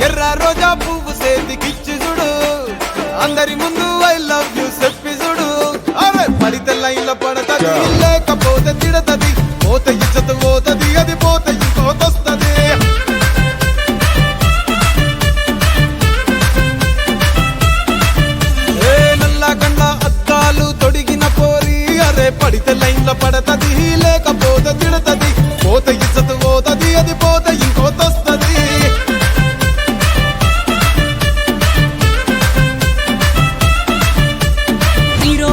ఎర్ర రోజా పువ్వు సేతికిచ్చి చూడు, అందరి ముందు ఐ లవ్ యూ చెప్పి చూడు. అరే పడితే లైన్ల పడతది, లేకపోతే తిడతది, పోతే ఇచ్చత పోతది, అది పోతే ఇంకోతొస్తది. నల్లా కండ్ల అద్దాలు తొడిగిన పోరి, అరే పడితే లైన్ల పడతది, లేకపోతే తిడతది, పోతే ఇచ్చత పోతది, అది పోతే ఇంకోతొస్తది.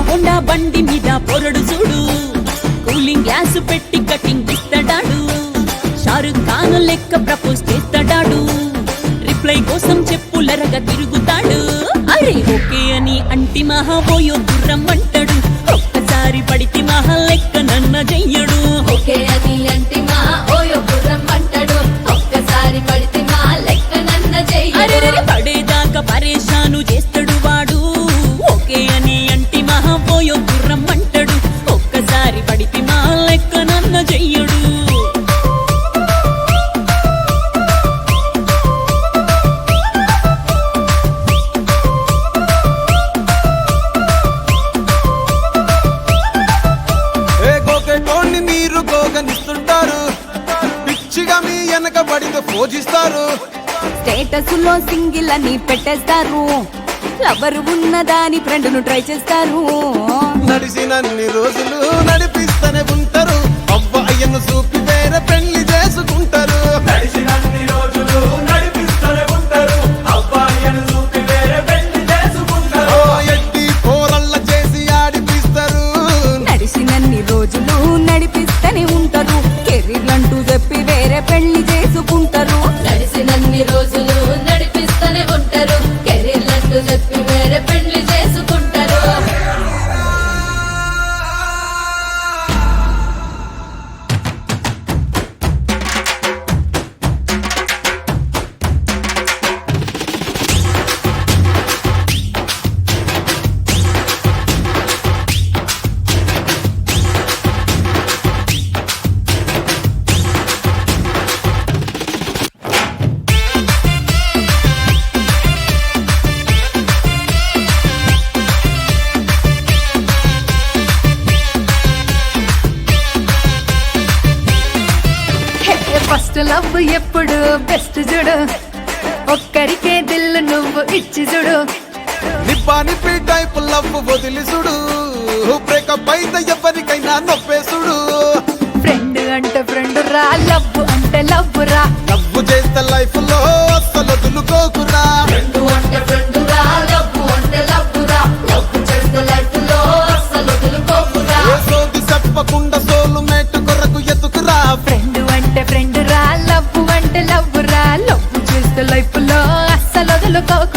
హోండా బండి మీద పొరడు చూడు, కూలింగ్ గ్లాసు పెట్టి కటింగ్ ఇస్తాడాడు, షారుఖ్ ఖాన్ లెక్క ప్రపోజ్ చేస్తాడాడు, రిప్లై కోసం చెప్పులరగా తిరుగుతాడు. అరే ఓకే అని అంటి మహా పోయో గుర్రం అంటాడు, ఒక్కసారి పడితే మహా లెక్క నన్న చెయ్యడు. ఓకే అని అంటి మహా ఓయో గుర్రం అంటాడు, ఒక్కసారి పడితే మా లెక్క నన్న చెయ్యడు. పడేదాకా పరేషాను చేస్తాడు వాడు, ఓకే అని అంటి మహా పోయో గుర్రం అంటాడు, ఒక్కసారి పడితే మా లెక్క నన్న చెయ్యడు. గోకెటోన్ని మీరు గోగనిస్తుంటారు, పిచ్చిగా మీ వెనక పడితే పూజిస్తారు. స్టేటస్ లో సింగిల్ అని పెట్టేస్తారు, లవరు ఉన్నదాని ఫ్రెండ్ ను ట్రై చేస్తారు. నడిచినన్ని రోజులు నడిపిస్తూనే ఉంటారు, అవ్వ అయ్యను చూపి వేరే పెళ్లి చేసుకుంటారు. నడిచినన్ని రోజులు నడిపిస్తూనే ఉంటారు, అబ్బాయిని చూపి వేరే పెళ్లి చేసుకుంటారు. ఎట్టి పోరల్ల చేసి ఆడిపిస్తారు. నడిచినన్ని రోజులు నడిపిస్తూనే ఉంటారు, కెరీర్ అంటూ చెప్పి వేరే పెళ్లి చేసుకుంటారు. నడిచినన్ని రోజులు నడిపిస్తూనే ఉంటారు, కెరీర్లంటూ చెప్పి వేరే పెళ్లి చేసుకుంటారు. ఫస్ట్ లవ్ ఎప్పుడు బెస్ట్ చూడు, ఒక్కరికే దిల్లు నువ్వు ఇచ్చి చూడు. నిబ్బా నిప్పి టైపు లవ్ వదిలిసుడు, బ్రేకప్ అయితే ఎవరికైనా నొప్పేసుడు. ఫ్రెండ్ అంటే ఫ్రెండ్ రా, లవ్ అంటే లవ్ రా. లవ్ చేస్తే లైఫ్ లో అస్సలు వదులుకోకురా. ఫ్రెండు అంటే ఫ్రెండు రా, లవ్వు అంటే లవ్వు రా. లవ్వు చేస్తే లైఫ్ లో అస్సలు వదులుకోకురా. సోది చెప్పకుండా సోలు మేటు కొరకు ఎతుకురా. ఫ్రెండ్ అంటే ఫ్రెండ్ రా, లవ్ అంటే లవ్ రా. లవ్ చేస్తే లైఫ్ లో అస్సలు వదులుకోకు.